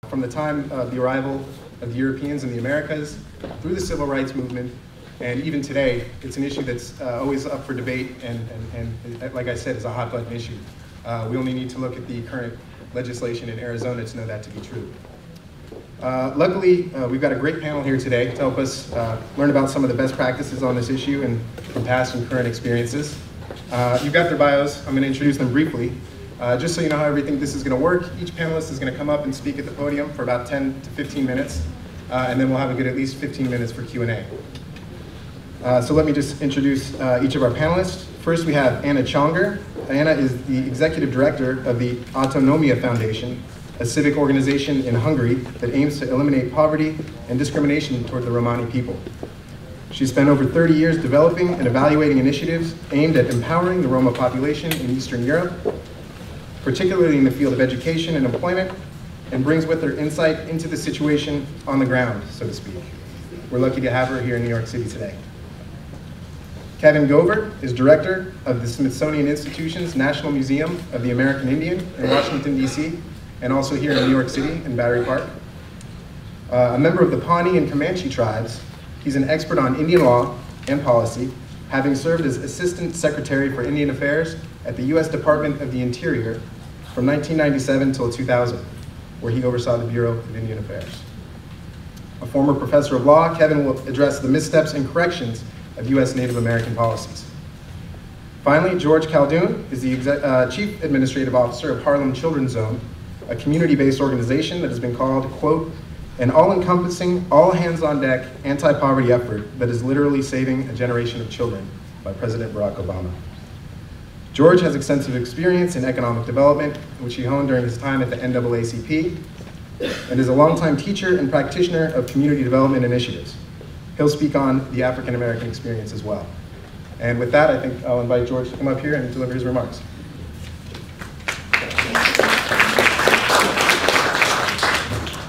from the time of the arrival of the Europeans in the Americas, through the civil rights movement, and even today, it's an issue that's always up for debate and like I said, is a hot button issue. We only need to look at the current legislation in Arizona to know that to be true. Luckily, we've got a great panel here today to help us learn about some of the best practices on this issue and from past and current experiences. You've got their bios. I'm going to introduce them briefly. Just so you know how everything this is going to work, each panelist is going to come up and speak at the podium for about 10 to 15 minutes, and then we'll have a good at least 15 minutes for Q&A. So let me just introduce each of our panelists. First, we have Anna Chonger. Anna is the executive director of the Autonomia Foundation, a civic organization in Hungary that aims to eliminate poverty and discrimination toward the Romani people. She spent over 30 years developing and evaluating initiatives aimed at empowering the Roma population in Eastern Europe, particularly in the field of education and employment, and brings with her insight into the situation on the ground, so to speak. We're lucky to have her here in New York City today. Kevin Gover is director of the Smithsonian Institution's National Museum of the American Indian in Washington, D.C., and also here in New York City in Battery Park. A member of the Pawnee and Comanche tribes, he's an expert on Indian law and policy, having served as Assistant Secretary for Indian Affairs at the U.S. Department of the Interior from 1997 till 2000, where he oversaw the Bureau of Indian Affairs. A former professor of law, Kevin will address the missteps and corrections of U.S. Native American policies. Finally, George Caldoun is the Chief Administrative Officer of Harlem Children's Zone, a community-based organization that has been called, quote, an all-encompassing, all-hands-on-deck anti-poverty effort that is literally saving a generation of children by President Barack Obama. George has extensive experience in economic development, which he honed during his time at the NAACP, and is a longtime teacher and practitioner of community development initiatives. He'll speak on the African American experience as well. And with that, I think I'll invite George to come up here and deliver his remarks.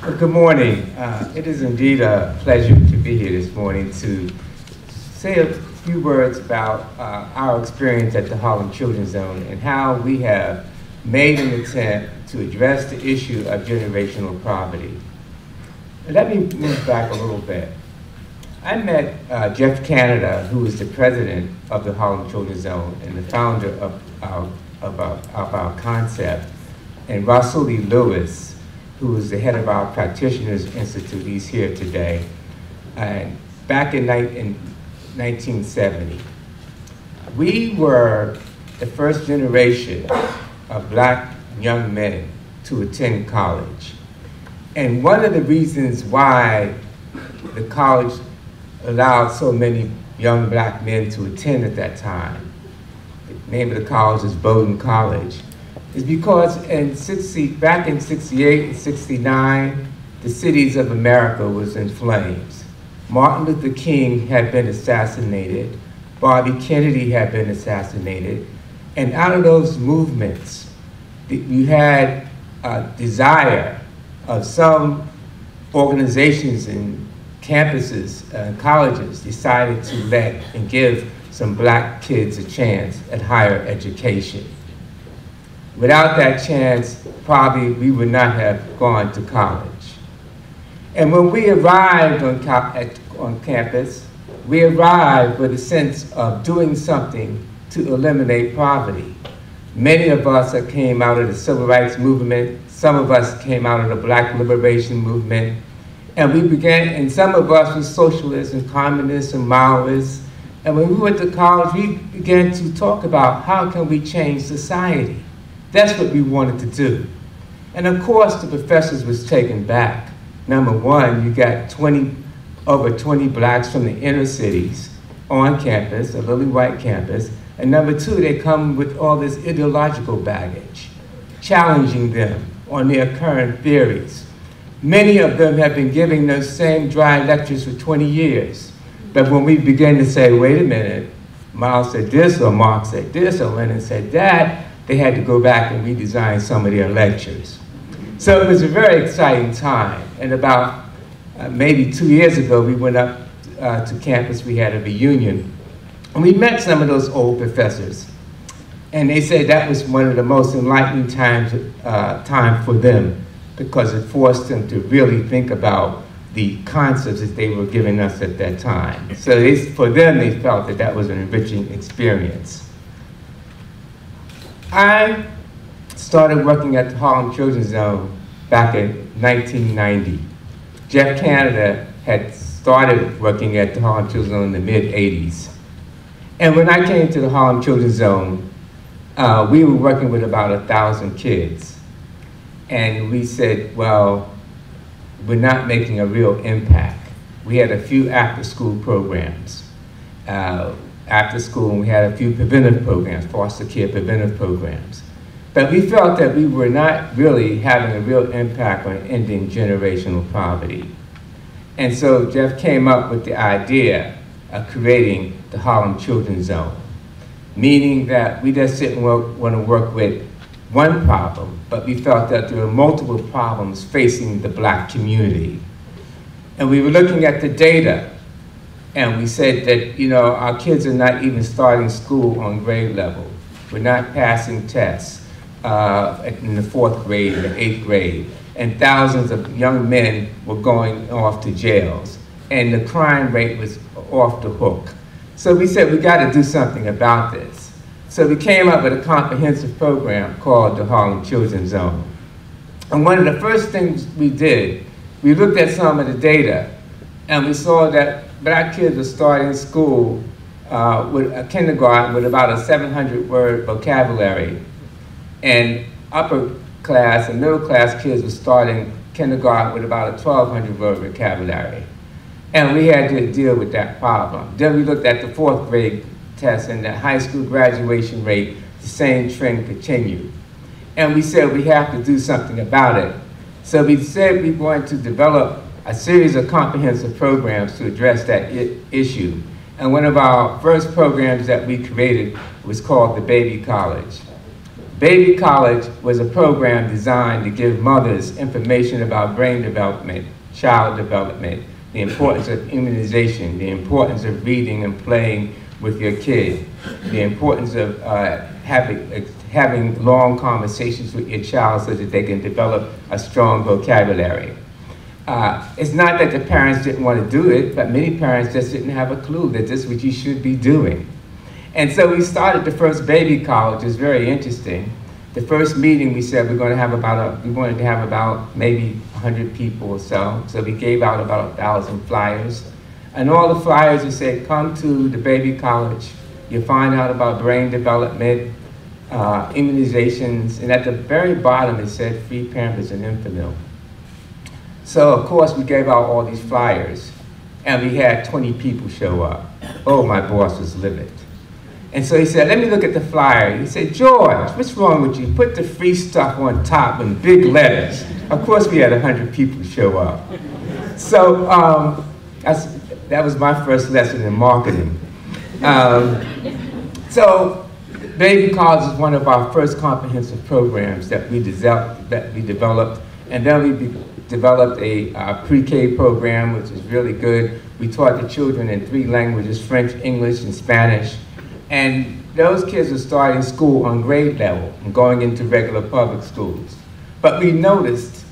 Well, good morning. It is indeed a pleasure to be here this morning to say a few words about our experience at the Harlem Children's Zone and how we have made an attempt to address the issue of generational poverty. Let me move back a little bit. I met Jeff Canada, who is the president of the Harlem Children's Zone and the founder of our concept, and Rasuli Lewis, who is the head of our Practitioners Institute. He's here today. And back in 1970, we were the first generation of black young men to attend college. And one of the reasons why the college allowed so many young black men to attend at that time, the name of the college is Bowdoin College, is because back in 68 and 69, the cities of America was in flames. Martin Luther King had been assassinated, Bobby Kennedy had been assassinated, and out of those movements, you had a desire of some organizations and campuses and colleges decided to let and give some black kids a chance at higher education. Without that chance, probably we would not have gone to college. And when we arrived on campus, we arrived with a sense of doing something to eliminate poverty. Many of us that came out of the civil rights movement, some of us came out of the black liberation movement, and we began, and some of us were socialists and communists and Maoists, and when we went to college, we began to talk about how can we change society. That's what we wanted to do. And of course, the professors was taken back. Number one, you got over 20 blacks from the inner cities on campus, a lily white campus, and number two, they come with all this ideological baggage, challenging them on their current theories. Many of them have been giving those same dry lectures for 20 years. But when we began to say, wait a minute, Miles said this, or Marx said this, or Lenin said that, they had to go back and redesign some of their lectures. So it was a very exciting time. And about maybe 2 years ago, we went up to campus, we had a reunion. And we met some of those old professors. And they said that was one of the most enlightening times time for them, because it forced them to really think about the concepts that they were giving us at that time. So for them, they felt that that was an enriching experience. I started working at the Harlem Children's Zone back in 1990. Jeff Canada had started working at the Harlem Children's Zone in the mid-'80s. And when I came to the Harlem Children's Zone, we were working with about 1,000 kids. And we said, well, we're not making a real impact. We had a few after-school programs. After school, and we had a few preventive programs, foster care preventive programs. But we felt that we were not really having a real impact on ending generational poverty. And so Jeff came up with the idea of creating the Harlem Children's Zone, meaning that we just didn't want to work with one problem, but we felt that there were multiple problems facing the Black community. And we were looking at the data, and we said that, you know, our kids are not even starting school on grade level. We're not passing tests in the 4th grade, the 8th grade, and thousands of young men were going off to jails, and the crime rate was off the hook. So we said, we gotta do something about this. So we came up with a comprehensive program called the Harlem Children's Zone. And one of the first things we did, we looked at some of the data, and we saw that Black kids were starting school with a kindergarten with about a 700-word vocabulary, and upper class and middle class kids were starting kindergarten with about a 1,200-word vocabulary. And we had to deal with that problem. Then we looked at the 4th grade test, and the high school graduation rate, the same trend continued. And we said we have to do something about it. So we said we wanted to develop a series of comprehensive programs to address that issue. And one of our first programs that we created was called the Baby College. Baby College was a program designed to give mothers information about brain development, child development, the importance of immunization, the importance of reading and playing with your kid, the importance of having long conversations with your child so that they can develop a strong vocabulary. It's not that the parents didn't want to do it, but many parents just didn't have a clue that this is what you should be doing. And so we started the first Baby College. It was very interesting. The first meeting, we said we wanted to have about maybe 100 people or so. So we gave out about 1,000 flyers. And all the flyers, we said, come to the Baby College. You'll find out about brain development, immunizations, and at the very bottom it said free Pampers and Infamil. So of course we gave out all these flyers, and we had 20 people show up. Oh, my boss was livid. And so he said, let me look at the flyer. He said, George, what's wrong with you? Put the free stuff on top in big letters. Of course we had 100 people show up. So that was my first lesson in marketing. So Baby College is one of our first comprehensive programs that we developed, and then we developed a pre-K program, which is really good. We taught the children in 3 languages, French, English, and Spanish. And those kids were starting school on grade level and going into regular public schools. But we noticed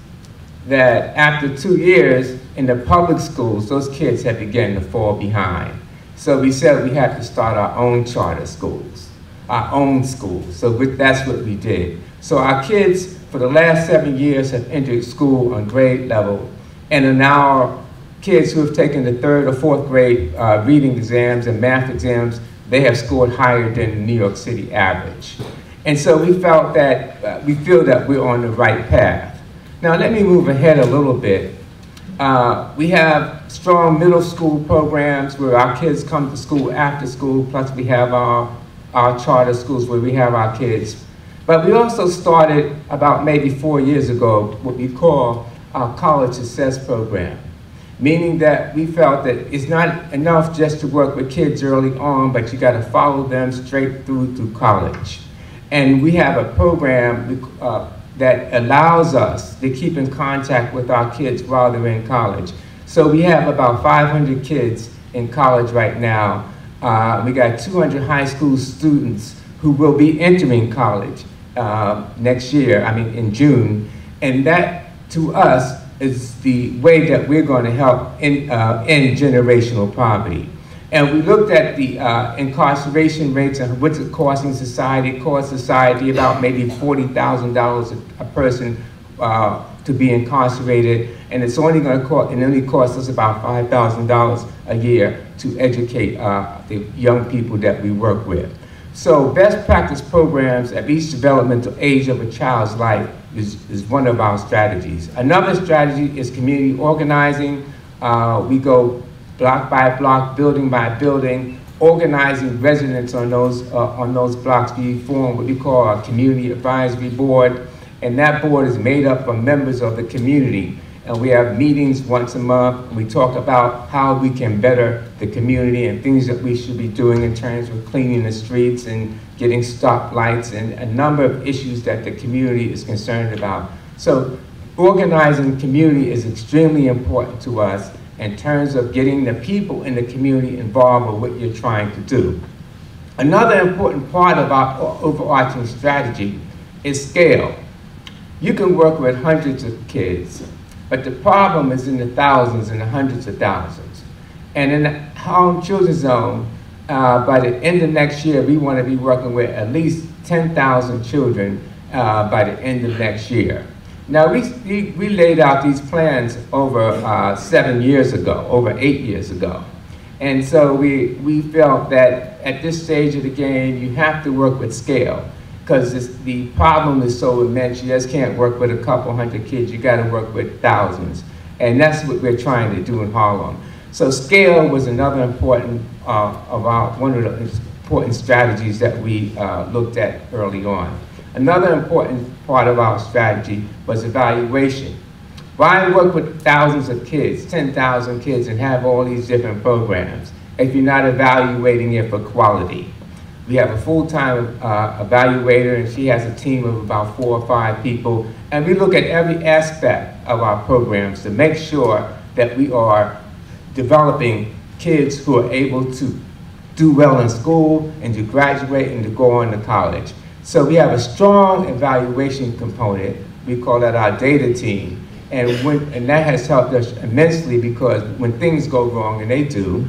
that after 2 years in the public schools, those kids had begun to fall behind. So we said we had to start our own charter schools, our own schools. So that's what we did. So our kids, for the last 7 years, have entered school on grade level, and are now kids who have taken the 3rd or 4th grade reading exams and math exams. They have scored higher than the New York City average. And so we felt that, we feel that we're on the right path. Now let me move ahead a little bit. We have strong middle school programs where our kids come to school after school, plus we have our charter schools where we have our kids. But we also started about maybe 4 years ago what we call our college success program, meaning that we felt that it's not enough just to work with kids early on, but you got to follow them straight through to college. And we have a program that allows us to keep in contact with our kids while they're in college. So we have about 500 kids in college right now. We got 200 high school students who will be entering college next year, in June. And that to us, is the way that we're going to help end generational poverty. And we looked at the incarceration rates and what's it costing society. It costs society about maybe $40,000 a person to be incarcerated, and it's only going to cost, and only costs us about $5,000 a year to educate the young people that we work with. So best practice programs at each developmental age of a child's life is one of our strategies. Another strategy is community organizing. We go block by block, building by building, organizing residents on those blocks. We form what we call a community advisory board, and that board is made up of members of the community. And we have meetings once a month. We talk about how we can better the community and things that we should be doing in terms of cleaning the streets and getting stoplights and a number of issues that the community is concerned about. So organizing community is extremely important to us in terms of getting the people in the community involved with what you're trying to do. Another important part of our overarching strategy is scale. You can work with hundreds of kids, but the problem is in the thousands and the hundreds of thousands. And in the Harlem Children's Zone, by the end of next year, we want to be working with at least 10,000 children by the end of next year. Now, we laid out these plans over 7 years ago, over 8 years ago. And so we felt that at this stage of the game, you have to work with scale, because the problem is so immense. You just can't work with a couple hundred kids. You got to work with thousands. And that's what we're trying to do in Harlem. So scale was another important one of the important strategies that we looked at early on. Another important part of our strategy was evaluation. Why work with thousands of kids, 10,000 kids, and have all these different programs if you're not evaluating it for quality? We have a full-time evaluator, and she has a team of about 4 or 5 people, and we look at every aspect of our programs to make sure that we are developing kids who are able to do well in school and to graduate and to go on to college. So we have a strong evaluation component. We call that our data team, and that has helped us immensely, because when things go wrong, and they do,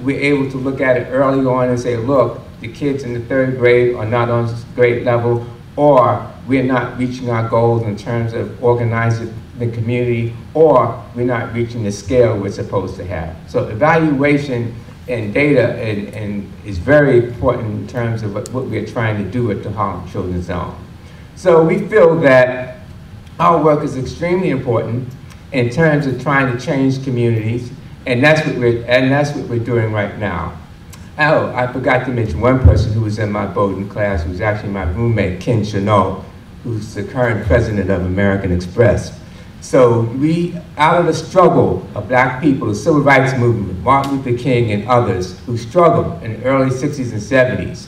we're able to look at it early on and say, look, the kids in the 3rd grade are not on grade level, or we're not reaching our goals in terms of organizing the community, or we're not reaching the scale we're supposed to have. So evaluation and data is very important in terms of what we're trying to do at the Harlem Children's Zone. So we feel that our work is extremely important in terms of trying to change communities, and that's what we're doing right now. Oh, I forgot to mention one person who was in my Bowdoin class, who's actually my roommate, Ken Chenault, who's the current president of American Express. So out of the struggle of black people, the civil rights movement, Martin Luther King and others who struggled in the early 60s and 70s,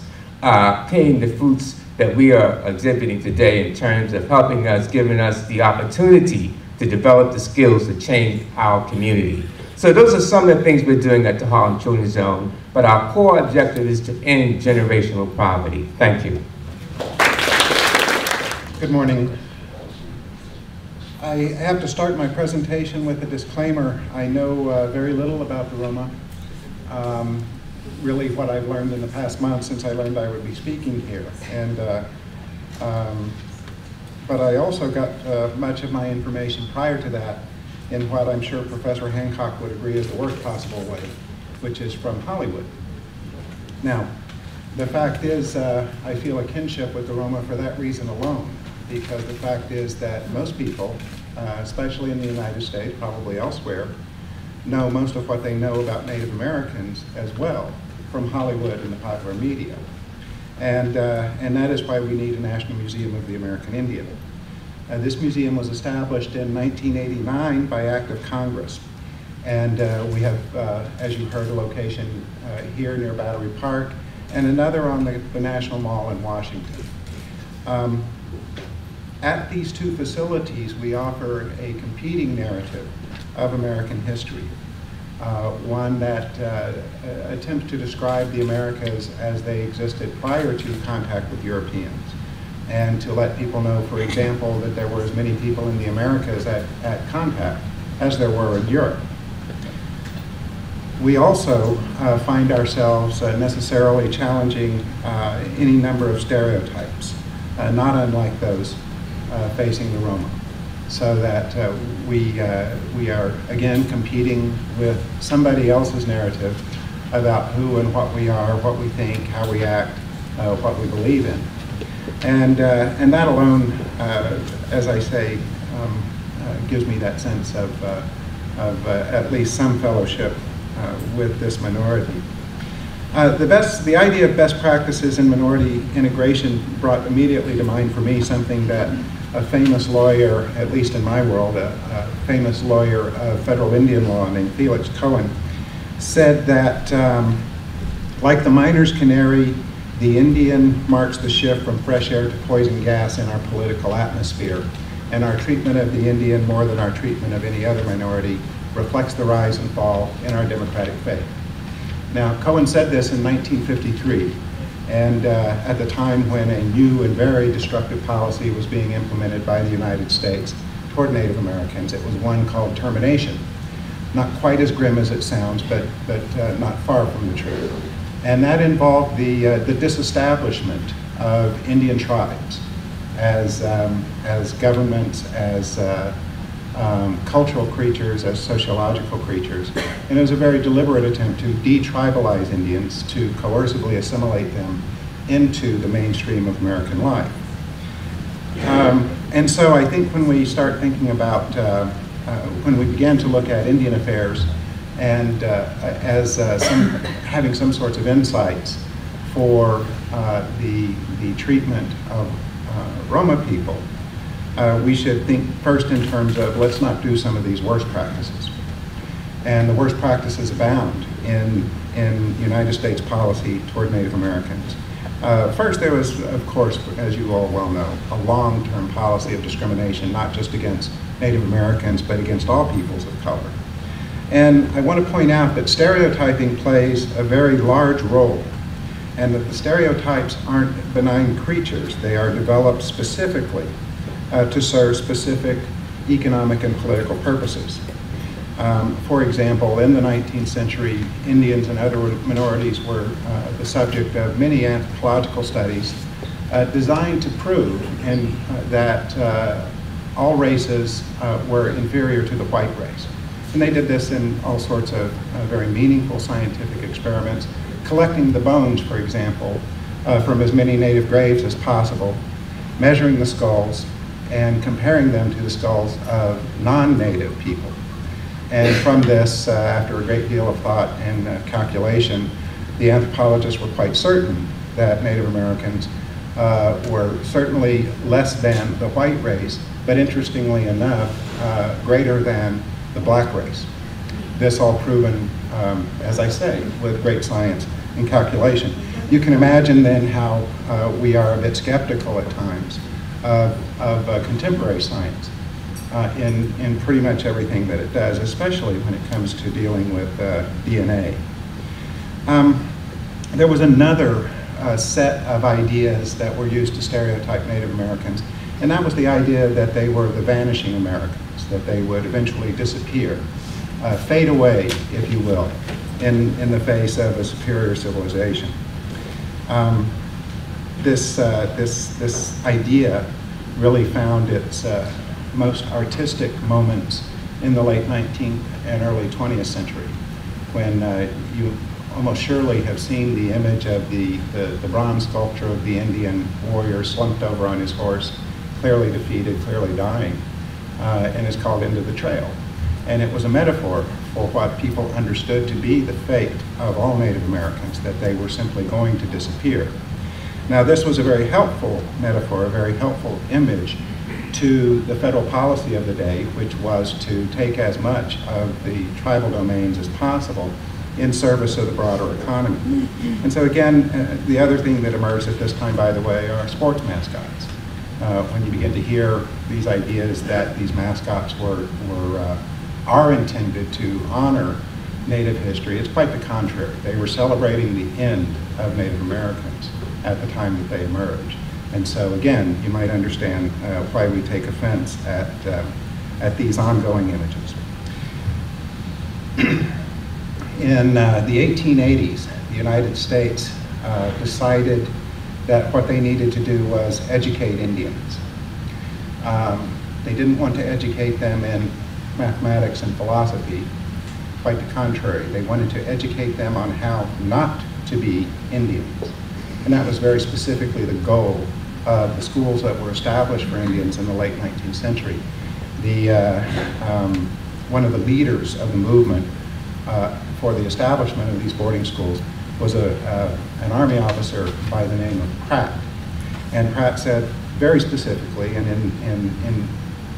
came the fruits that we are exhibiting today in terms of helping us, giving us the opportunity to develop the skills to change our community. So those are some of the things we're doing at the Harlem Children's Zone, but our core objective is to end generational poverty. Thank you. Good morning. I have to start my presentation with a disclaimer. I know very little about the Roma. Really what I've learned in the past month since I learned I would be speaking here. And, but I also got much of my information prior to that in what I'm sure Professor Hancock would agree is the worst possible way, which is from Hollywood. Now, the fact is I feel a kinship with the Roma for that reason alone, because the fact is that most people, especially in the United States, probably elsewhere, know most of what they know about Native Americans as well from Hollywood and the popular media. And that is why we need a National Museum of the American Indian. This museum was established in 1989 by act of Congress. And we have, as you heard, a location here near Battery Park, and another on the National Mall in Washington. At these 2 facilities, we offer a competing narrative of American history. One that attempts to describe the Americas as they existed prior to contact with Europeans. and to let people know, for example, that there were as many people in the Americas at contact as there were in Europe. We also find ourselves necessarily challenging any number of stereotypes, not unlike those facing the Roma, so that we are again competing with somebody else's narrative about who and what we are, what we think, how we act, what we believe in. And that alone, as I say, gives me that sense of at least some fellowship with this minority. The idea of best practices in minority integration brought immediately to mind for me something that a famous lawyer, at least in my world, a famous lawyer of federal Indian law named Felix Cohen, said that like the miner's canary, the Indian marks the shift from fresh air to poison gas in our political atmosphere, and our treatment of the Indian, more than our treatment of any other minority, reflects the rise and fall in our democratic faith. Now, Cohen said this in 1953, and at the time when a new and very destructive policy was being implemented by the United States toward Native Americans. It was one called termination. Not quite as grim as it sounds, but not far from the truth. And that involved the disestablishment of Indian tribes as governments, as cultural creatures, as sociological creatures. And it was a very deliberate attempt to de-tribalize Indians, to coercively assimilate them into the mainstream of American life. And so I think when we start thinking about, when we began to look at Indian affairs and as having some sorts of insights for the treatment of Roma people, we should think first in terms of let's not do some of these worst practices. And the worst practices abound in United States policy toward Native Americans. First, there was, of course, as you all well know, a long-term policy of discrimination, not just against Native Americans, but against all peoples of color. And I want to point out that stereotyping plays a very large role, and that the stereotypes aren't benign creatures. They are developed specifically to serve specific economic and political purposes. For example, in the 19th century, Indians and other minorities were the subject of many anthropological studies designed to prove that all races were inferior to the white race. And they did this in all sorts of very meaningful scientific experiments, collecting the bones, for example, from as many native graves as possible, measuring the skulls, and comparing them to the skulls of non-native people. And from this, after a great deal of thought and calculation, the anthropologists were quite certain that Native Americans were certainly less than the white race, but interestingly enough, greater than the black race. This all proven, as I say, with great science and calculation. You can imagine then how we are a bit skeptical at times of contemporary science in pretty much everything that it does, especially when it comes to dealing with DNA. There was another set of ideas that were used to stereotype Native Americans, and that was the idea that they were the vanishing Americans, that they would eventually disappear, fade away, if you will, in the face of a superior civilization. This idea really found its most artistic moments in the late 19th and early 20th century, when you almost surely have seen the image of the bronze sculpture of the Indian warrior slumped over on his horse, clearly defeated, clearly dying, and is called Into the Trail. And it was a metaphor for what people understood to be the fate of all Native Americans, that they were simply going to disappear. Now, this was a very helpful metaphor, a very helpful image to the federal policy of the day, which was to take as much of the tribal domains as possible in service of the broader economy. And so again, the other thing that emerged at this time, by the way, are sports mascots. When you begin to hear these ideas that these mascots are intended to honor Native history, it's quite the contrary. They were celebrating the end of Native Americans at the time that they emerged. And so again, you might understand why we take offense at these ongoing images. In the 1880s, the United States decided that what they needed to do was educate Indians. They didn't want to educate them in mathematics and philosophy. Quite the contrary, they wanted to educate them on how not to be Indians. And that was very specifically the goal of the schools that were established for Indians in the late 19th century. One of the leaders of the movement for the establishment of these boarding schools was an Army officer by the name of Pratt. And Pratt said very specifically, and in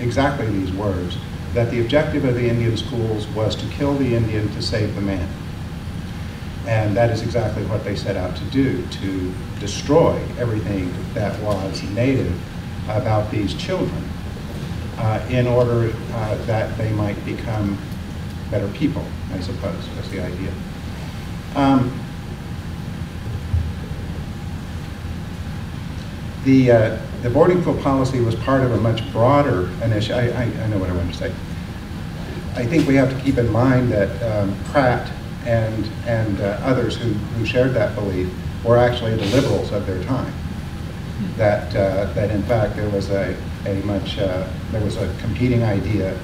exactly these words, that the objective of the Indian schools was to kill the Indian to save the man. And that is exactly what they set out to do, to destroy everything that was native about these children in order that they might become better people, I suppose, was the idea. The boarding school policy was part of a much broader initiative. I know what I want to say. I think we have to keep in mind that Pratt and others who shared that belief were actually the liberals of their time. That in fact there was a competing idea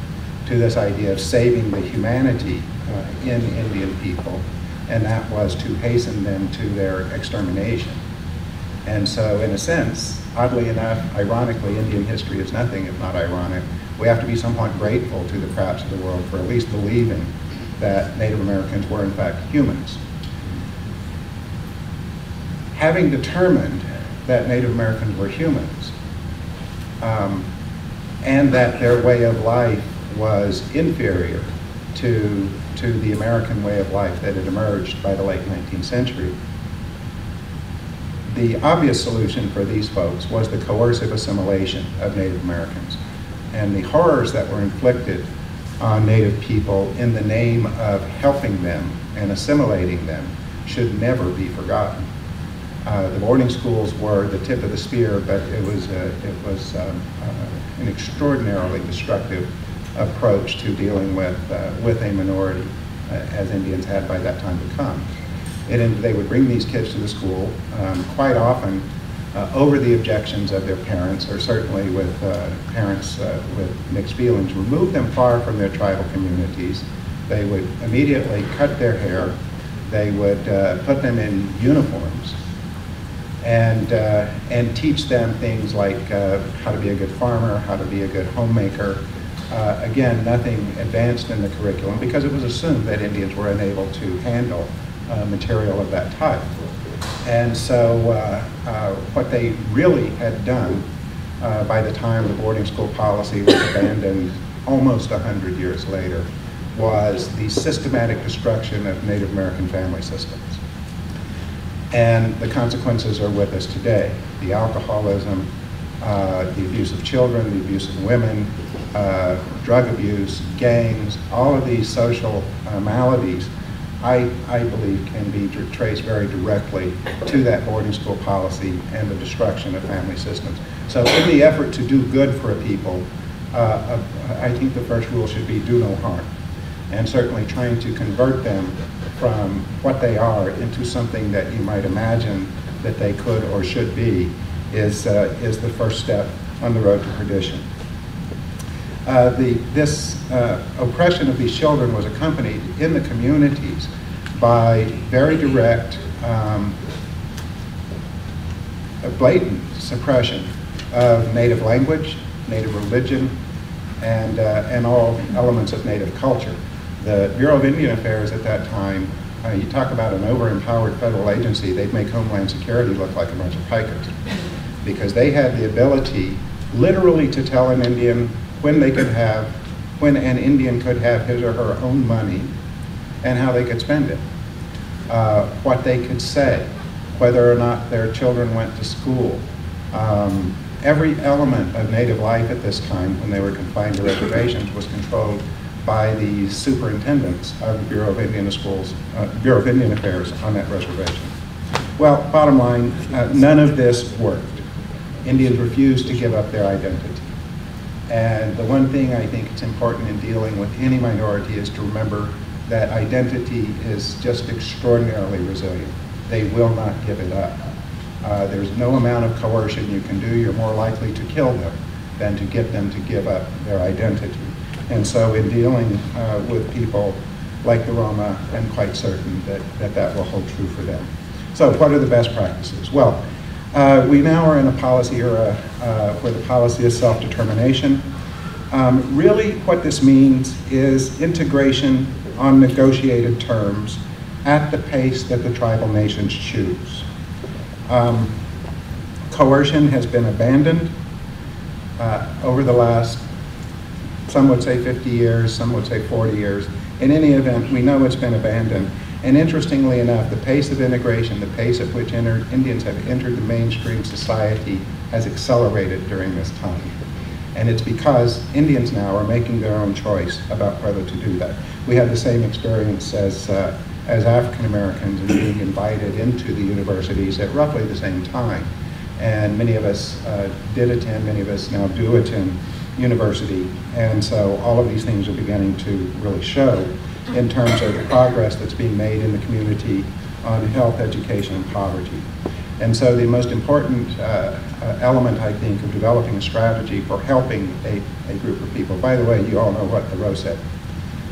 to this idea of saving the humanity in Indian people, and that was to hasten them to their extermination. And so in a sense, oddly enough, ironically, Indian history is nothing if not ironic. We have to be somewhat grateful to the Pratts of the world for at least believing that Native Americans were in fact humans. Having determined that Native Americans were humans, and that their way of life was inferior to the American way of life that had emerged by the late 19th century, the obvious solution for these folks was the coercive assimilation of Native Americans. And the horrors that were inflicted on Native people in the name of helping them and assimilating them should never be forgotten. The boarding schools were the tip of the spear, but it was an extraordinarily destructive approach to dealing with a minority, as Indians had by that time become. They would bring these kids to the school, quite often over the objections of their parents, or certainly with parents with mixed feelings, remove them far from their tribal communities. They would immediately cut their hair. They would put them in uniforms and teach them things like how to be a good farmer, how to be a good homemaker. Again, nothing advanced in the curriculum because it was assumed that Indians were unable to handle material of that type. And so what they really had done by the time the boarding school policy was abandoned almost 100 years later was the systematic destruction of Native American family systems. And the consequences are with us today. The alcoholism, the abuse of children, the abuse of women, drug abuse, gangs, all of these social maladies, I believe can be traced very directly to that boarding school policy and the destruction of family systems. So in the effort to do good for a people, I think the first rule should be do no harm. And certainly trying to convert them from what they are into something that you might imagine that they could or should be is the first step on the road to perdition. This oppression of these children was accompanied in the communities by very direct, blatant suppression of Native language, Native religion, and all elements of Native culture. The Bureau of Indian Affairs at that time, you talk about an over-empowered federal agency, they'd make Homeland Security look like a bunch of pikers, because they had the ability literally to tell an Indian when an Indian could have his or her own money and how they could spend it, what they could say, whether or not their children went to school. Every element of Native life at this time, when they were confined to reservations, was controlled by the superintendents of the Bureau of Indian Affairs on that reservation. Well, bottom line, none of this worked. Indians refused to give up their identity. And the one thing I think it's important in dealing with any minority is to remember that identity is just extraordinarily resilient. They will not give it up. There's no amount of coercion you can do. You're more likely to kill them than to get them to give up their identity. And so in dealing with people like the Roma, I'm quite certain that will hold true for them. So what are the best practices? Well, we now are in a policy era where the policy is self-determination. Really what this means is integration on negotiated terms at the pace that the tribal nations choose. Coercion has been abandoned over the last, some would say 50 years, some would say 40 years. In any event, we know it's been abandoned. And interestingly enough, the pace of integration, the pace at which Indians have entered the mainstream society has accelerated during this time. And it's because Indians now are making their own choice about whether to do that. We had the same experience as African Americans in being invited into the universities at roughly the same time. And many of us did attend, many of us now do attend university. And so all of these things are beginning to really show in terms of the progress that's being made in the community on health, education, and poverty. And so the most important element, I think, of developing a strategy for helping a group of people, by the way, you all know what Thoreau said.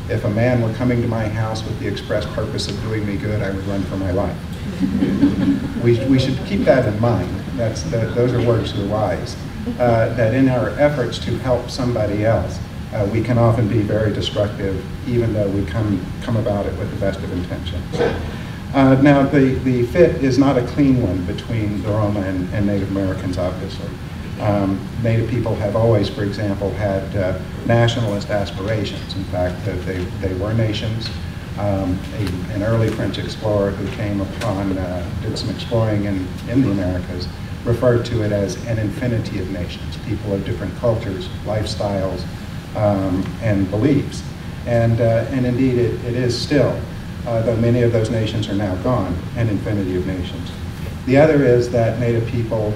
If a man were coming to my house with the express purpose of doing me good, I would run for my life. We should keep that in mind. Those are words that are wise. That in our efforts to help somebody else, we can often be very destructive, even though we come about it with the best of intentions. Now, the fit is not a clean one between the Roma and Native Americans, obviously. Native people have always, for example, had nationalist aspirations. In fact, they were nations. An early French explorer who came upon, did some exploring in the Americas, referred to it as an infinity of nations, people of different cultures, lifestyles, and beliefs. And indeed, it is still, though many of those nations are now gone, an infinity of nations. The other is that Native people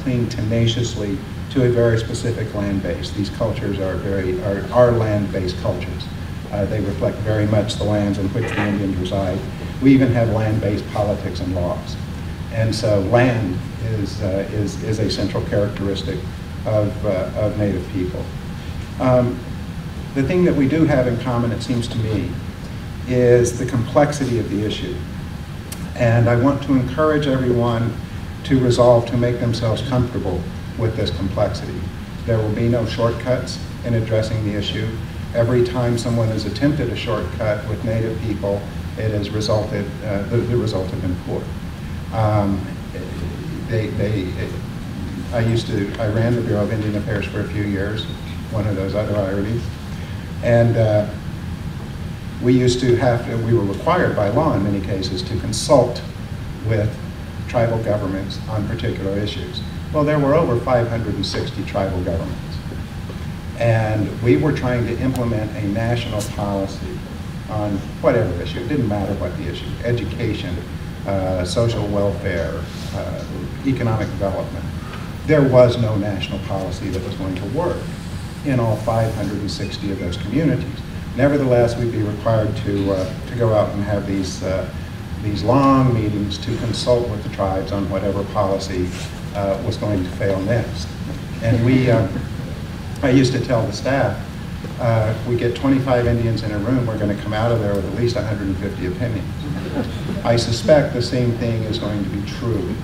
cling tenaciously to a very specific land base. These cultures are land-based cultures. They reflect very much the lands in which the Indians reside. We even have land-based politics and laws. And so land is a central characteristic of Native people. The thing that we do have in common, it seems to me, is the complexity of the issue. And I want to encourage everyone to resolve to make themselves comfortable with this complexity. There will be no shortcuts in addressing the issue. Every time someone has attempted a shortcut with Native people, it has resulted, the result has been poor. I ran the Bureau of Indian Affairs for a few years, one of those other ironies. And we used to we were required by law in many cases to consult with tribal governments on particular issues. Well, there were over 560 tribal governments. And we were trying to implement a national policy on whatever issue. It didn't matter what the issue, education, social welfare, economic development. There was no national policy that was going to work in all 560 of those communities. Nevertheless, we'd be required to go out and have these long meetings to consult with the tribes on whatever policy was going to fail next. And I used to tell the staff, we get 25 Indians in a room, we're going to come out of there with at least 150 opinions. I suspect the same thing is going to be true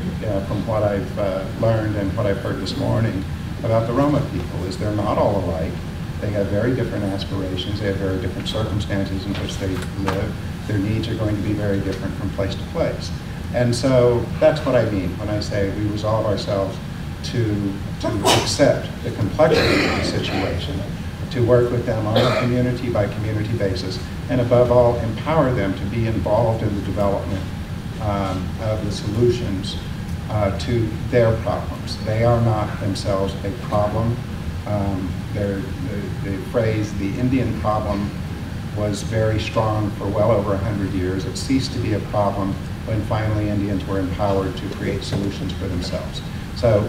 from what I've learned and what I've heard this morning about the Roma people, is they're not all alike. They have very different aspirations, they have very different circumstances in which they live. Their needs are going to be very different from place to place. And so that's what I mean when I say we resolve ourselves to accept the complexity of the situation, to work with them on a community by community basis, and above all, empower them to be involved in the development of the solutions to their problems. They are not themselves a problem. The phrase, the Indian problem, was very strong for well over 100 years. It ceased to be a problem when finally Indians were empowered to create solutions for themselves. So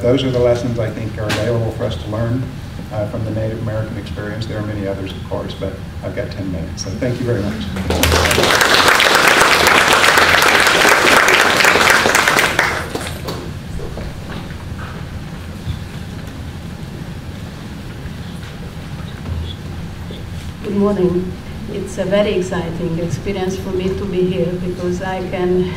those are the lessons I think are available for us to learn from the Native American experience. There are many others, of course, but I've got 10 minutes, so thank you very much. Good morning. It's a very exciting experience for me to be here because I can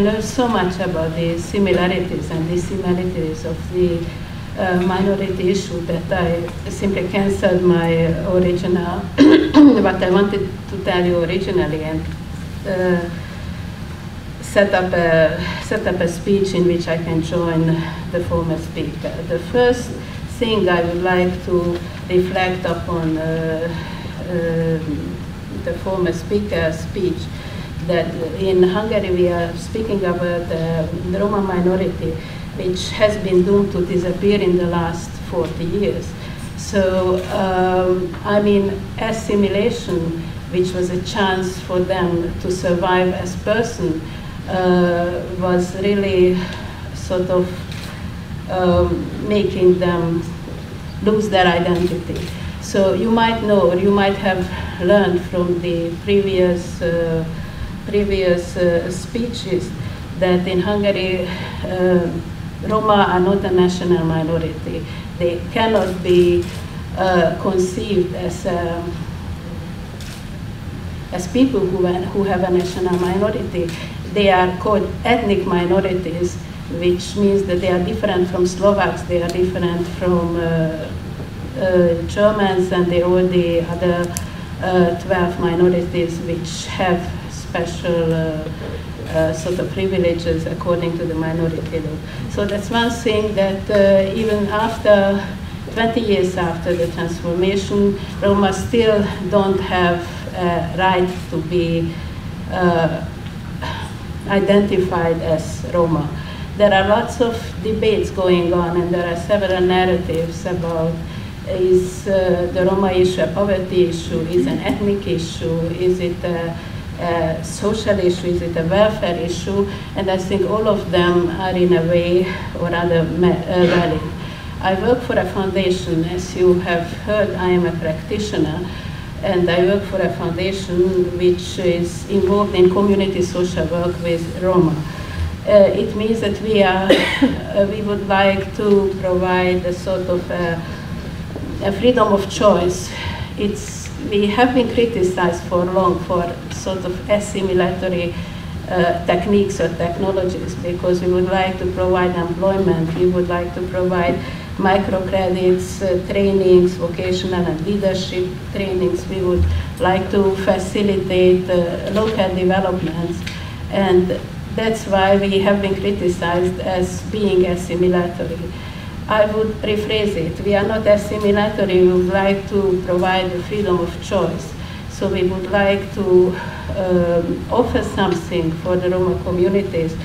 learn so much about the similarities and dissimilarities of the minority issue that I simply canceled my original, what I wanted to tell you originally, and set up a speech in which I can join the former speaker. The first thing I would like to reflect upon the former speaker's speech, that in Hungary we are speaking about the Roma minority, which has been doomed to disappear in the last 40 years. So, I mean, assimilation, which was a chance for them to survive as person, was really sort of making them lose their identity. So you might know, or you might have learned from the previous speeches that in Hungary, Roma are not a national minority. They cannot be conceived as people who have a national minority. They are called ethnic minorities, which means that they are different from Slovaks, they are different from Germans, and all the other 12 minorities which have special sort of privileges according to the minority law. So that's one thing that even after 20 years after the transformation, Roma still don't have a right to be identified as Roma. There are lots of debates going on, and there are several narratives about is the Roma issue a poverty issue, is an ethnic issue, is it a social issue, is it a welfare issue, and I think all of them are in a way or other valid. I work for a foundation. As you have heard, I am a practitioner, and I work for a foundation which is involved in community social work with Roma. It means that we would like to provide a sort of a freedom of choice. We have been criticized for long for sort of assimilatory techniques or technologies, because we would like to provide employment, we would like to provide microcredits, trainings, vocational and leadership trainings. We would like to facilitate local developments, and that's why we have been criticized as being assimilatory. I would rephrase it. We are not assimilatory. We would like to provide the freedom of choice. So we would like to offer something for the Roma communities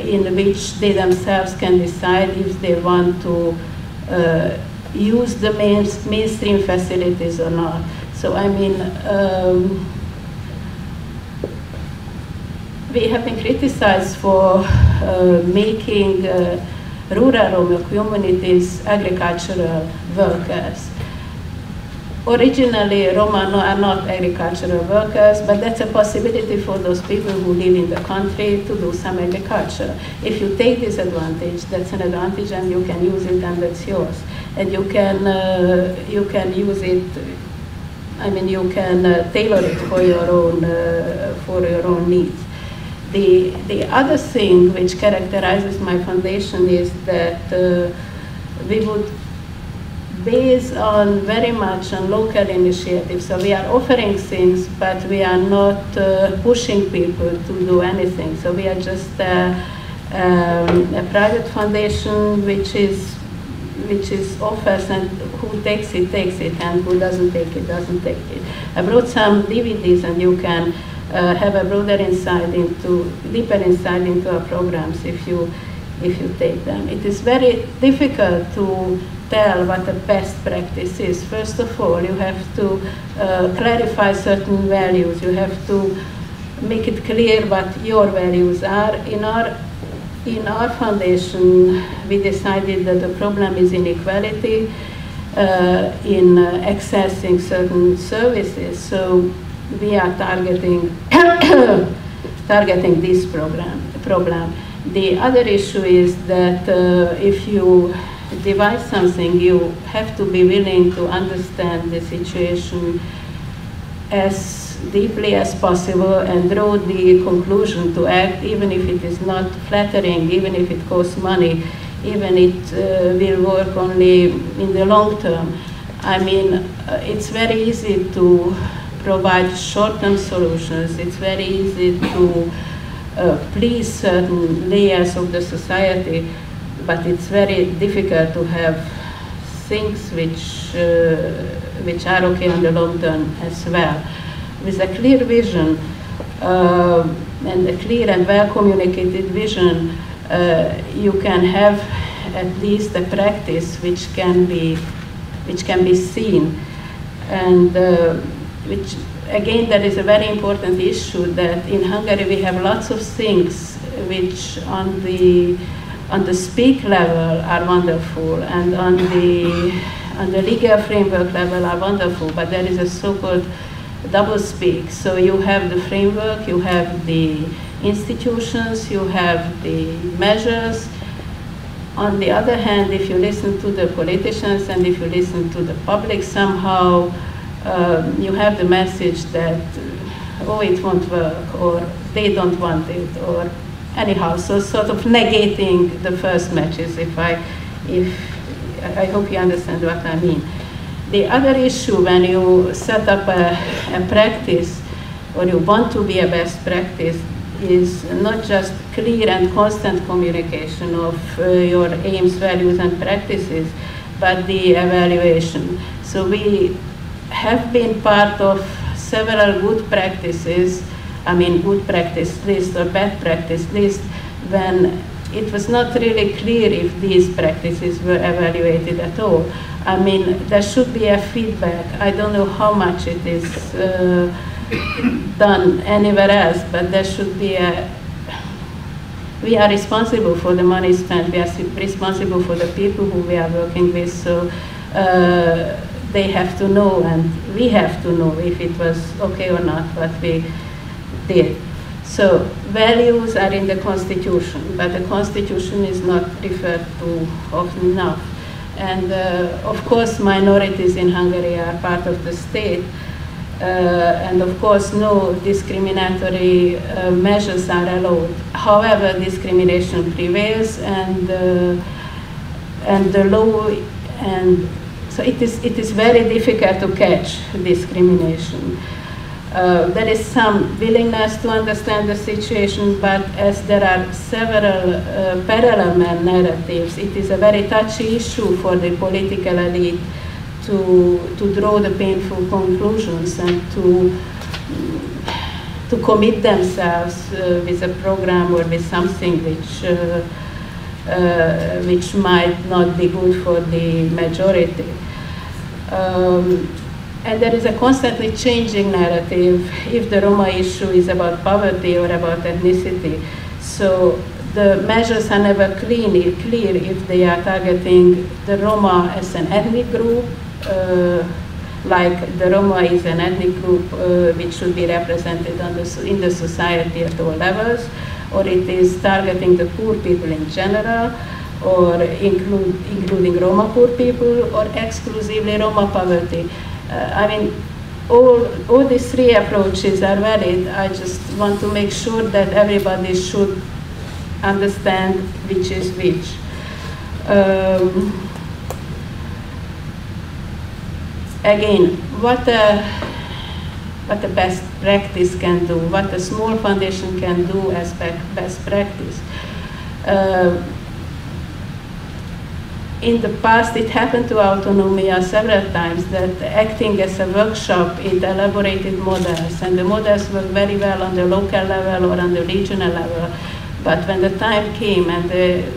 in which they themselves can decide if they want to use the mainstream facilities or not. So I mean, we have been criticized for making rural Roma communities agricultural workers. Originally, Roma are not agricultural workers, but that's a possibility for those people who live in the country to do some agriculture. If you take this advantage, that's an advantage, and you can use it, and that's yours. And you can use it. I mean, you can tailor it for your own needs. The other thing which characterizes my foundation is that we would base on very much on local initiatives. So we are offering things, but we are not pushing people to do anything. So we are just a private foundation which offers, and who takes it, and who doesn't take it, doesn't take it. I brought some DVDs, and you can have a deeper insight into our programs if you take them. It is very difficult to tell what the best practice is. First of all, you have to clarify certain values. You have to make it clear what your values are. In our in our foundation, we decided that the problem is inequality in accessing certain services. So we are targeting targeting this problem. The other issue is that if you devise something, you have to be willing to understand the situation as deeply as possible and draw the conclusion to act, even if it is not flattering, even if it costs money, even it will work only in the long term. I mean, it's very easy to provide short-term solutions. It's very easy to please certain layers of the society, but it's very difficult to have things which are okay on the long term as well. With a clear vision and a clear and well-communicated vision, you can have at least a practice which can be seen, and which again, that is a very important issue. That in Hungary we have lots of things which on the speak level are wonderful, and on the legal framework level are wonderful, but there is a so-called double speak. So you have the framework, you have the institutions, you have the measures. On the other hand, if you listen to the politicians and if you listen to the public, somehow you have the message that, oh, it won't work, or they don't want it, or anyhow, so sort of negating the first matches, I hope you understand what I mean. The other issue when you set up a practice, or you want to be a best practice, is not just clear and constant communication of your aims, values, and practices, but the evaluation. So we have been part of several good practices, I mean good practice list or bad practice list, when it was not really clear if these practices were evaluated at all. I mean, there should be a feedback. I don't know how much it is done anywhere else, but there should be we are responsible for the money spent, we are responsible for the people who we are working with, so they have to know, and we have to know if it was okay or not what we did. So values are in the Constitution, but the Constitution is not referred to often enough. And of course, minorities in Hungary are part of the state, and of course, no discriminatory measures are allowed. However, discrimination prevails, and the law, and so it is very difficult to catch discrimination. There is some willingness to understand the situation, but as there are several parallel narratives, it is a very touchy issue for the political elite to draw the painful conclusions and to commit themselves with a program or with something which might not be good for the majority. And there is a constantly changing narrative if the Roma issue is about poverty or about ethnicity. So the measures are never clear if they are targeting the Roma as an ethnic group, like the Roma is an ethnic group which should be represented in the society at all levels, or it is targeting the poor people in general, or including Roma poor people, or exclusively Roma poverty. I mean, all these three approaches are valid. I just want to make sure that everybody should understand which is which. Again, what a best practice can do, what a small foundation can do as best practice. In the past, it happened to Autonomia several times that acting as a workshop, it elaborated models, and the models worked very well on the local level or on the regional level. But when the time came and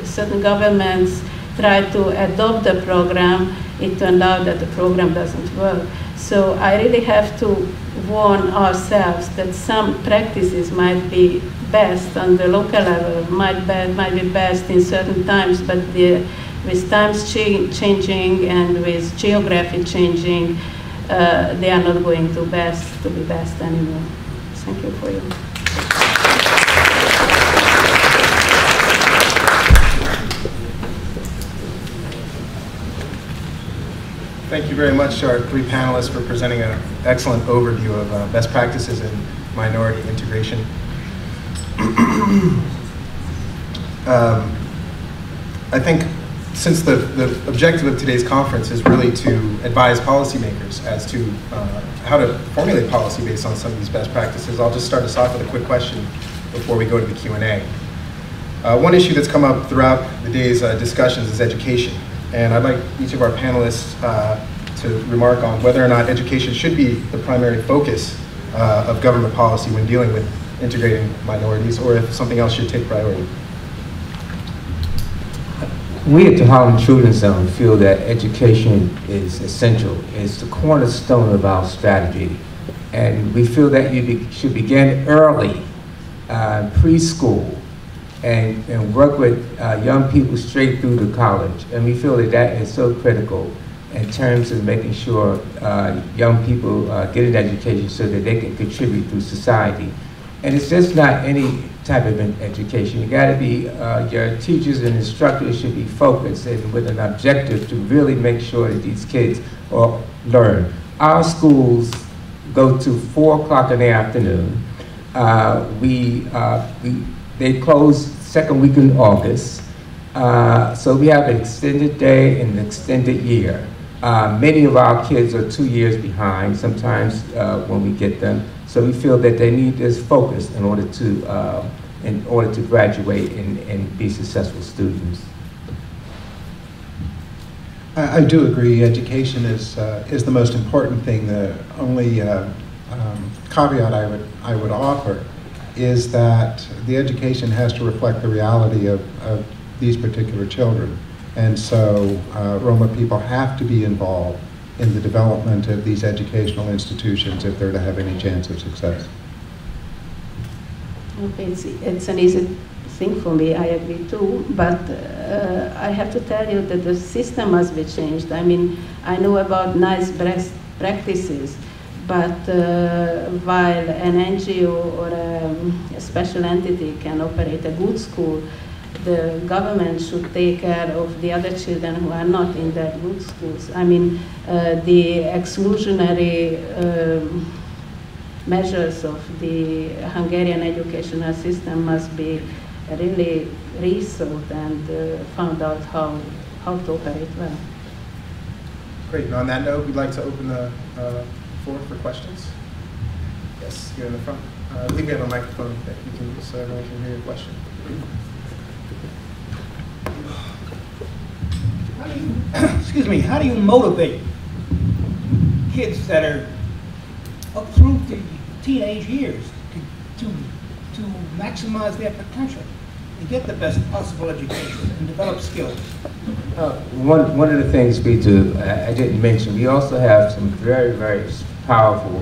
certain governments try to adopt the program, it turned out that the program doesn't work. So I really have to warn ourselves that some practices might be best on the local level, might be best in certain times, but with times changing and with geography changing, they are not going to be best anymore. Thank you for your. Thank you very much to our three panelists for presenting an excellent overview of best practices in minority integration. I think since the objective of today's conference is really to advise policymakers as to how to formulate policy based on some of these best practices, I'll just start us off with a quick question before we go to the Q&A. One issue that's come up throughout the day's discussions is education. And I'd like each of our panelists to remark on whether or not education should be the primary focus of government policy when dealing with integrating minorities, or if something else should take priority. We at the Harlem Children's Zone feel that education is essential. It's the cornerstone of our strategy. And we feel that you should begin early, preschool, and work with young people straight through to college. And we feel that that is so critical in terms of making sure young people get an education so that they can contribute to society. And it's just not any type of education. You gotta be, your teachers and instructors should be focused and with an objective to really make sure that these kids learn. Our schools go to 4 o'clock in the afternoon. They close second week in August. So we have an extended day and an extended year. Many of our kids are 2 years behind sometimes when we get them. So we feel that they need this focus in order to graduate and be successful students. I do agree. Education is the most important thing. The only caveat I would offer is that the education has to reflect the reality of these particular children. And so Roma people have to be involved in the development of these educational institutions if they're to have any chance of success. Okay, it's an easy thing for me, I agree too, but I have to tell you that the system must be changed. I mean, I know about nice best practices, but while an NGO or a special entity can operate a good school, the government should take care of the other children who are not in that good schools. I mean, the exclusionary measures of the Hungarian educational system must be really rethought and found out how to operate well. Great, and on that note, we'd like to open the floor for questions. Yes, here in the front. I believe we have a microphone that you can use so everyone can hear your question. Excuse me, how do you motivate kids that are up through the teenage years to maximize their potential and get the best possible education and develop skills? One of the things we do, I didn't mention, we also have some very, very powerful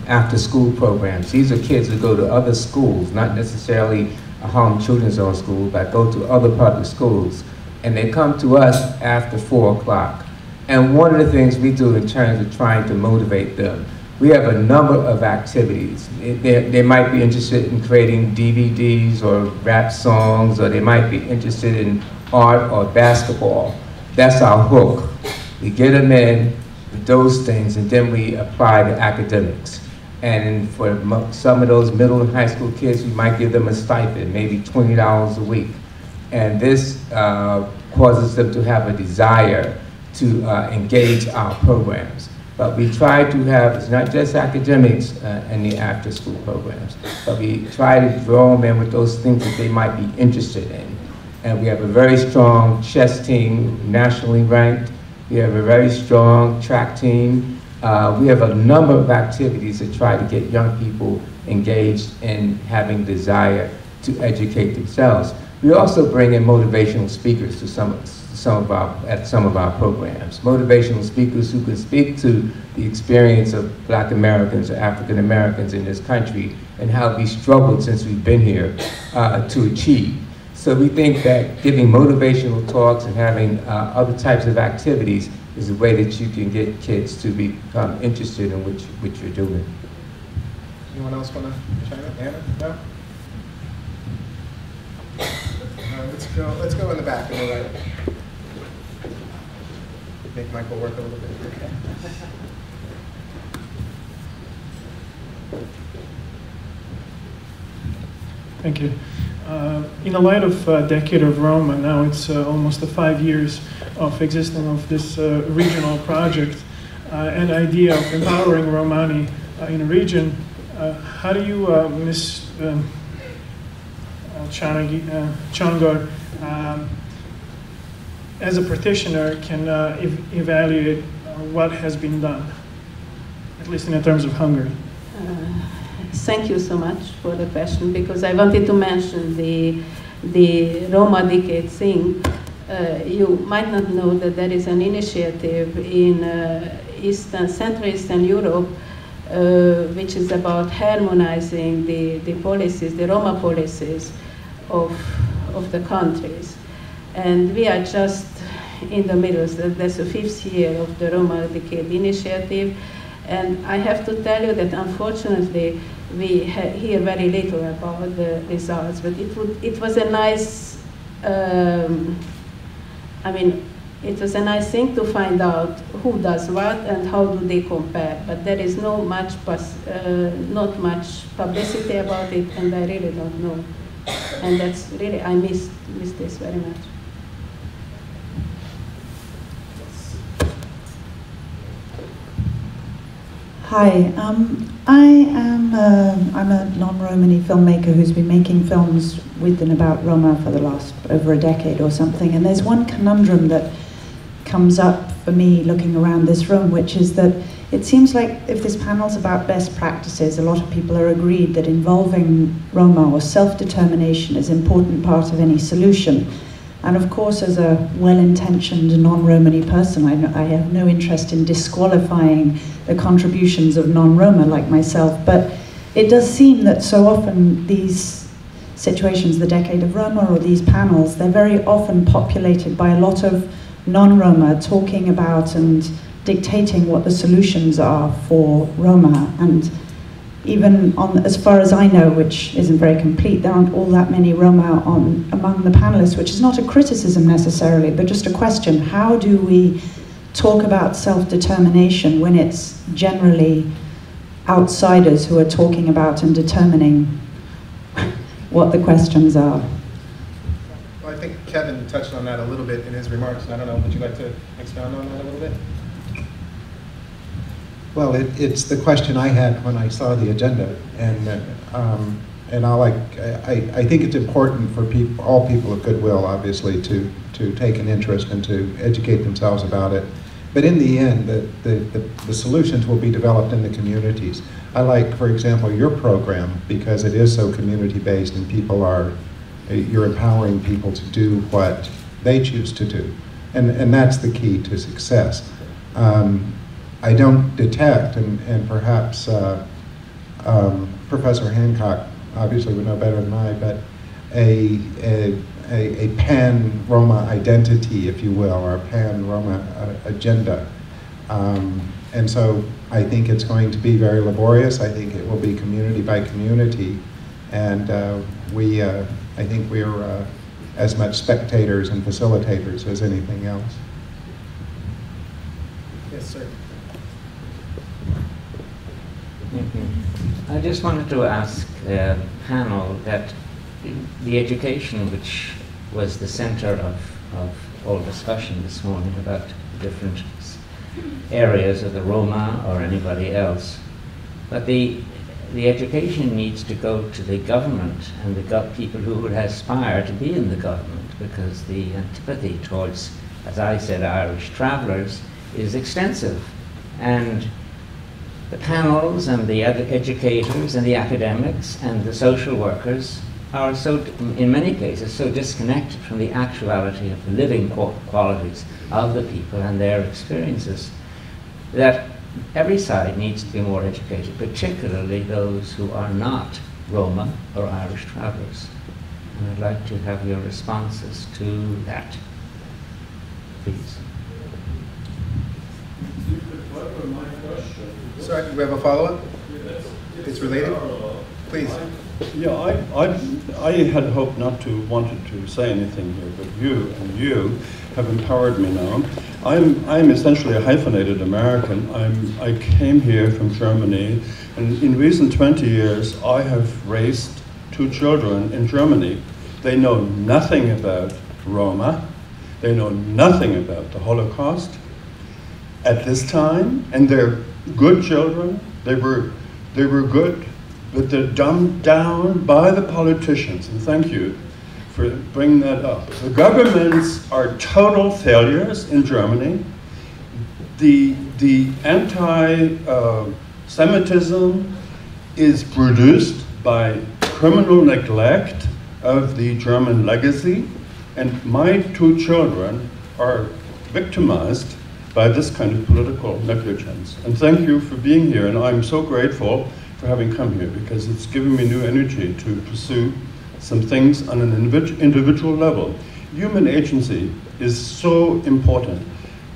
after-school programs. These are kids who go to other schools, not necessarily a Harlem Children's Zone school, but go to other public schools. And they come to us after 4 o'clock. And one of the things we do in terms of trying to motivate them, we have a number of activities. They might be interested in creating DVDs or rap songs, or they might be interested in art or basketball. That's our hook. We get them in with those things, and then we apply the academics. And for some of those middle and high school kids, we might give them a stipend, maybe $20 a week. And this causes them to have a desire to engage our programs. But we try to have, it's not just academics in the after-school programs, but we try to draw them in with those things that they might be interested in. And we have a very strong chess team, nationally ranked. We have a very strong track team. We have a number of activities that try to get young people engaged in having desire to educate themselves. We also bring in motivational speakers to some at some of our programs. Motivational speakers who can speak to the experience of Black Americans or African Americans in this country and how we struggled since we've been here to achieve. So we think that giving motivational talks and having other types of activities is a way that you can get kids to become interested in what you're doing. Anyone else want to chime in? Anna? No? Let's go in the back and we'll make Michael work a little bit. Thank you. In the light of Decade of Roma, now it's almost 5 years of existence of this regional project, and idea of empowering Romani in a region. How do you, Ms. Changor, as a practitioner, can evaluate what has been done, at least in terms of Hungary? Thank you so much for the question, because I wanted to mention the Roma Decade thing. You might not know that there is an initiative in Central Eastern Europe which is about harmonizing the policies, the Roma policies of the countries. And we are just in the middle. There's the 5th year of the Roma Decade initiative. And I have to tell you that unfortunately we hear very little about the results, but it was a nice, it was a nice thing to find out who does what and how do they compare. But there is not much publicity about it, and I really don't know. And that's really, I miss this very much. Hi, I'm a non-Romani filmmaker who's been making films with and about Roma for the last over a decade or something, and there's one conundrum that comes up for me looking around this room, which is that it seems like if this panel's about best practices, a lot of people are agreed that involving Roma or self-determination is an important part of any solution. And of course, as a well-intentioned non-Romani person, I have no interest in disqualifying the contributions of non-Roma like myself, but it does seem that so often these situations, the Decade of Roma or these panels, they're very often populated by a lot of non-Roma talking about and dictating what the solutions are for Roma. And even as far as I know, which isn't very complete, there aren't all that many Roma among the panelists, which is not a criticism necessarily, but just a question. How do we talk about self-determination when it's generally outsiders who are talking about and determining what the questions are? Well, I think Kevin touched on that a little bit in his remarks, and I don't know, would you like to expound on that a little bit? Well, it's the question I had when I saw the agenda, and I think it's important for all people of goodwill, obviously, to take an interest and to educate themselves about it. But in the end, the solutions will be developed in the communities. I like, for example, your program because it is so community-based, and you're empowering people to do what they choose to do, and that's the key to success. I don't detect, and perhaps Professor Hancock obviously would know better than I, but a pan-Roma identity, if you will, or a pan-Roma agenda. And so I think it's going to be very laborious. I think it will be community by community, and I think we're as much spectators and facilitators as anything else. Yes, sir. I just wanted to ask the panel that the education, which was the center of all discussion this morning about different areas of the Roma or anybody else, but the education needs to go to the government and the people who would aspire to be in the government, because the antipathy towards, as I said, Irish travellers is extensive. And the panels and the educators and the academics and the social workers are so, in many cases, so disconnected from the actuality of the living qualities of the people and their experiences that every side needs to be more educated, particularly those who are not Roma or Irish travelers. And I'd like to have your responses to that, please. Sorry, do we have a follow-up? It's related? Please. Yeah, I had hoped not to wanted to say anything here, but you have empowered me now. I'm essentially a hyphenated American. I came here from Germany, and in recent 20 years, I have raised 2 children in Germany. They know nothing about Roma. They know nothing about the Holocaust at this time, and they're good children. They were good, but they're dumbed down by the politicians, and thank you for bringing that up. The governments are total failures in Germany. The anti-Semitism is produced by criminal neglect of the German legacy, and my 2 children are victimized by this kind of political negligence. And thank you for being here, and I'm so grateful for having come here, because it's given me new energy to pursue some things on an individual level. Human agency is so important.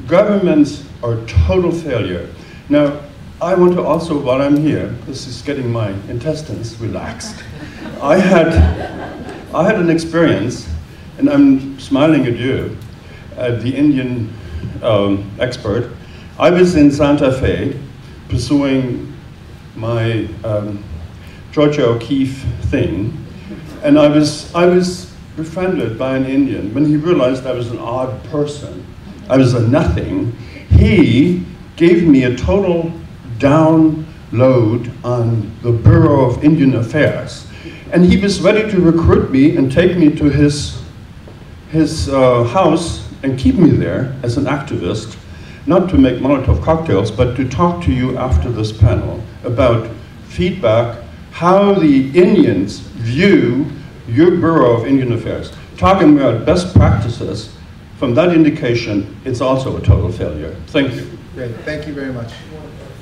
Governments are total failure. Now, I want to also, while I'm here, this is getting my intestines relaxed. I had an experience, and I'm smiling at you, the Indian expert. I was in Santa Fe pursuing my Georgia O'Keeffe thing, and I was befriended by an Indian. When he realized I was an odd person, I was a nothing, he gave me a total download on the Bureau of Indian Affairs. And he was ready to recruit me and take me to his house and keep me there as an activist, not to make Molotov cocktails, but to talk to you after this panel about feedback, how the Indians view your Bureau of Indian Affairs. Talking about best practices, from that indication, it's also a total failure. Thank you. Great, thank you very much.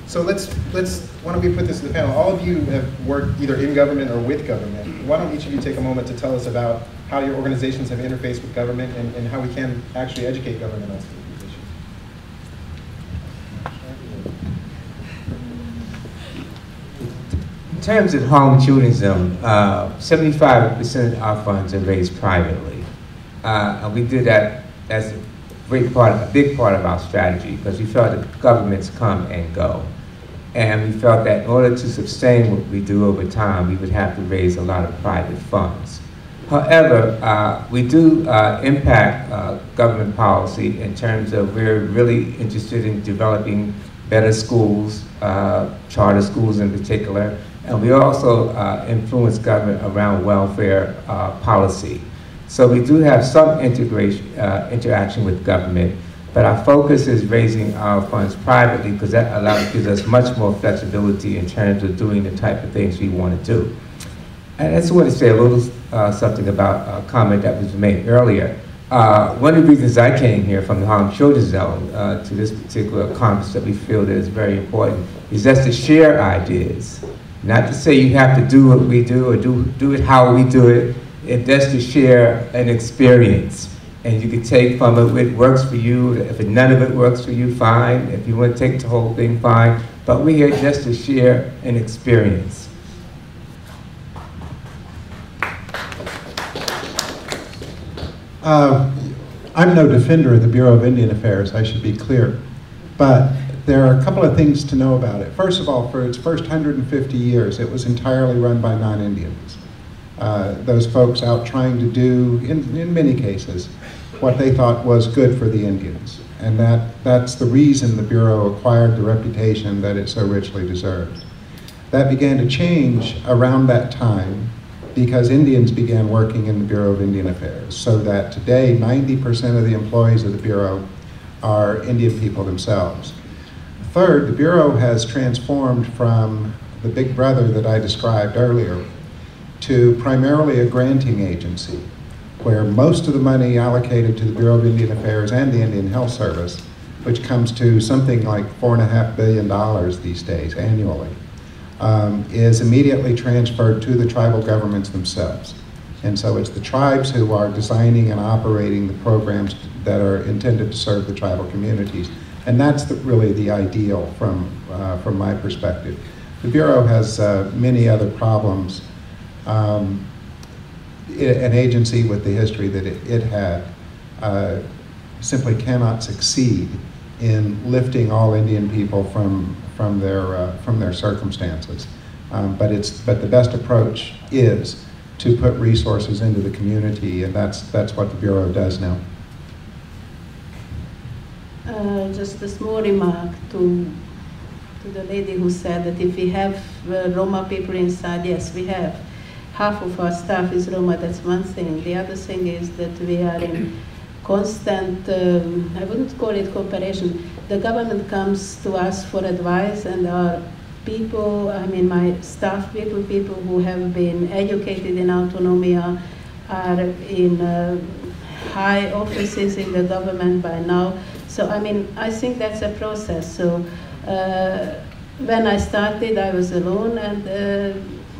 So why don't we put this to the panel? All of you have worked either in government or with government. Why don't each of you take a moment to tell us about how your organizations have interfaced with government and how we can actually educate government on some of these issues. In terms of home children's zone, 75% of our funds are raised privately. And we did that as a big part of our strategy, because we felt that governments come and go. And we felt that in order to sustain what we do over time, we would have to raise a lot of private funds. However, we do impact government policy in terms of we're really interested in developing better schools, charter schools in particular, and we also influence government around welfare policy. So we do have some interaction with government, but our focus is raising our funds privately, because that gives us much more flexibility in terms of doing the type of things we want to do. And I just want to say a little something about a comment that was made earlier. One of the reasons I came here from the Harlem Children's Zone to this particular conference that we feel that is very important is just to share ideas. Not to say you have to do what we do or do it how we do it. It's just to share an experience. And you can take from it what works for you. If none of it works for you, fine. If you want to take the whole thing, fine. But we're here just to share an experience. I'm no defender of the Bureau of Indian Affairs, I should be clear. But there are a couple of things to know about it. First of all, for its first 150 years, it was entirely run by non-Indians. Those folks out trying to do, in many cases, what they thought was good for the Indians. And that's the reason the Bureau acquired the reputation that it so richly deserves. That began to change around that time because Indians began working in the Bureau of Indian Affairs, so that today 90% of the employees of the Bureau are Indian people themselves. Third, the Bureau has transformed from the big brother that I described earlier to primarily a granting agency, where most of the money allocated to the Bureau of Indian Affairs and the Indian Health Service, which comes to something like $4.5 billion these days annually, is immediately transferred to the tribal governments themselves. And so it's the tribes who are designing and operating the programs that are intended to serve the tribal communities. And that's really the ideal from my perspective. The Bureau has many other problems. An agency with the history that it had simply cannot succeed in lifting all Indian people from their circumstances. But the best approach is to put resources into the community, and that's what the Bureau does now. Just a small remark to the lady who said that if we have Roma people inside, yes, we have. Half of our staff is Roma, that's one thing. The other thing is that we are in constant, I wouldn't call it cooperation. The government comes to us for advice, and our people, I mean my staff people who have been educated in autonomia are in high offices in the government by now. So I mean, I think that's a process. So when I started, I was alone, and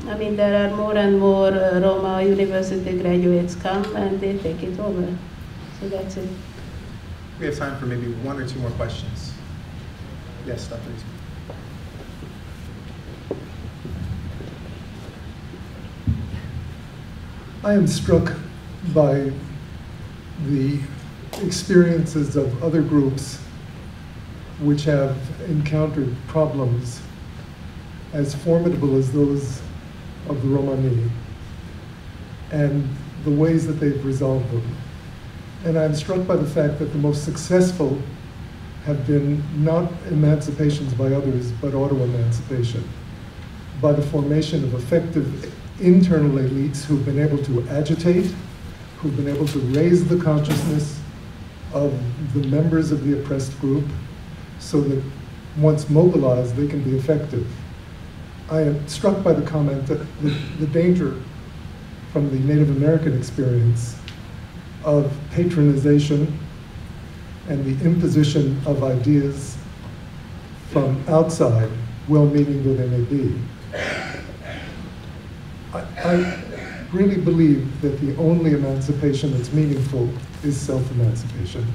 I mean, there are more and more Roma university graduates come and they take it over. So that's it. We have time for maybe one or two more questions. Yes, Dr. Eastman. I am struck by the experiences of other groups which have encountered problems as formidable as those of the Romani, and the ways that they've resolved them. And I'm struck by the fact that the most successful have been not emancipations by others, but auto-emancipation, by the formation of effective internal elites who've been able to agitate, who've been able to raise the consciousness of the members of the oppressed group so that once mobilized, they can be effective. I am struck by the comment that the danger from the Native American experience of patronization and the imposition of ideas from outside, well-meaning though they may be. I really believe that the only emancipation that's meaningful is self-emancipation.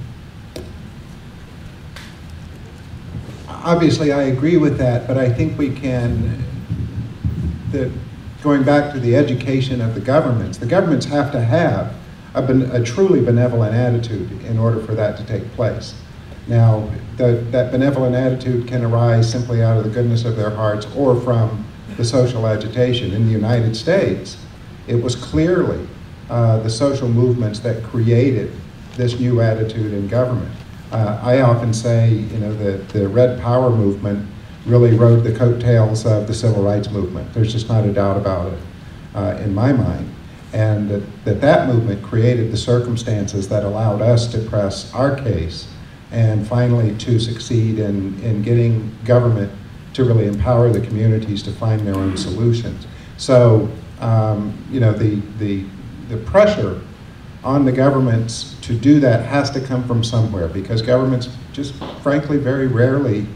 Obviously, I agree with that, but I think we can, going back to the education of the governments have to have a truly benevolent attitude in order for that to take place. Now, that benevolent attitude can arise simply out of the goodness of their hearts or from the social agitation. In the United States, it was clearly the social movements that created this new attitude in government. I often say, you know, the Red Power movement really rode the coattails of the Civil Rights movement. There's just not a doubt about it in my mind. And that movement created the circumstances that allowed us to press our case and finally to succeed in getting government to really empower the communities to find their own solutions. So, you know, the pressure on the governments to do that has to come from somewhere, because governments just frankly very rarely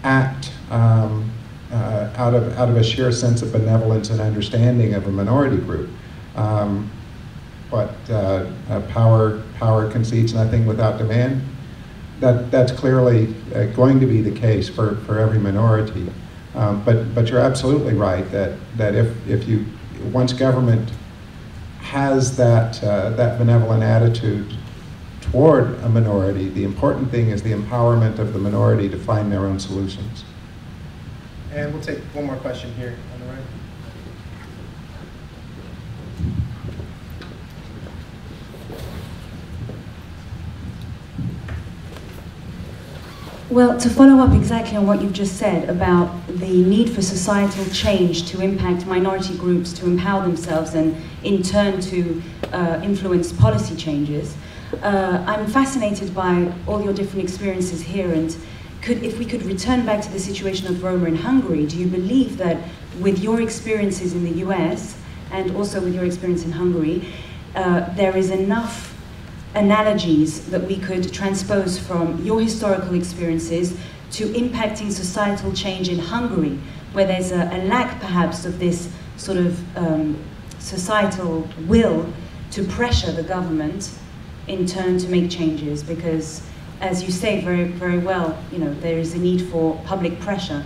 act out of a sheer sense of benevolence and understanding of a minority group. Power concedes nothing without demand. That's clearly going to be the case for every minority. But you're absolutely right that if you, once government has that benevolent attitude toward a minority, the important thing is the empowerment of the minority to find their own solutions. And we'll take one more question here on the right. Well, to follow up exactly on what you've just said about the need for societal change to impact minority groups to empower themselves and in turn to influence policy changes, I'm fascinated by all your different experiences here, and if we could return back to the situation of Roma in Hungary, do you believe that with your experiences in the US and also with your experience in Hungary, there is enough analogies that we could transpose from your historical experiences to impacting societal change in Hungary, where there's a lack perhaps of this sort of societal will to pressure the government in turn to make changes, because as you say very, very well, you know, there is a need for public pressure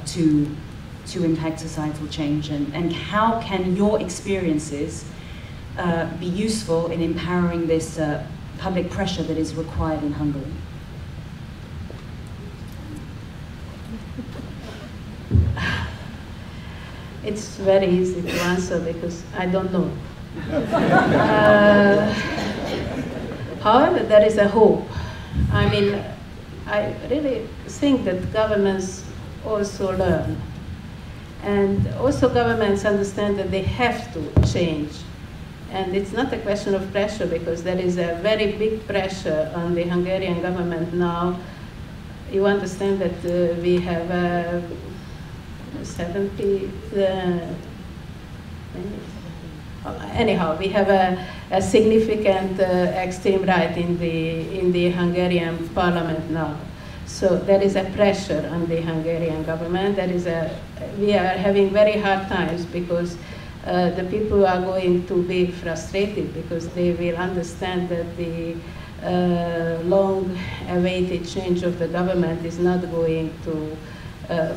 to impact societal change, and how can your experiences be useful in empowering this public pressure that is required in Hungary? It's very easy to answer because I don't know. However, there is a hope. I mean, I really think that governments also learn. And also governments understand that they have to change. And it's not a question of pressure, because there is a very big pressure on the Hungarian government now. You understand that we have 70, anyhow, we have a significant extreme right in the Hungarian parliament now. So there is a pressure on the Hungarian government. We are having very hard times, because the people are going to be frustrated, because they will understand that the long-awaited change of the government is not going to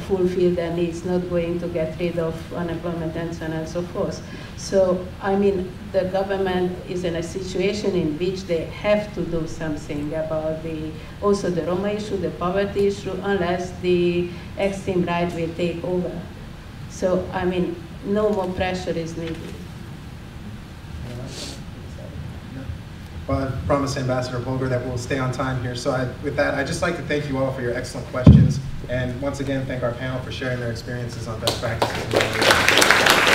fulfill their needs, not going to get rid of unemployment and so on and so forth. So, I mean, the government is in a situation in which they have to do something about also the Roma issue, the poverty issue, unless the extreme right will take over. So, I mean, no more pressure is needed. Well, I promised Ambassador Bolger that we'll stay on time here. So with that, I'd just like to thank you all for your excellent questions. And once again, thank our panel for sharing their experiences on best practices.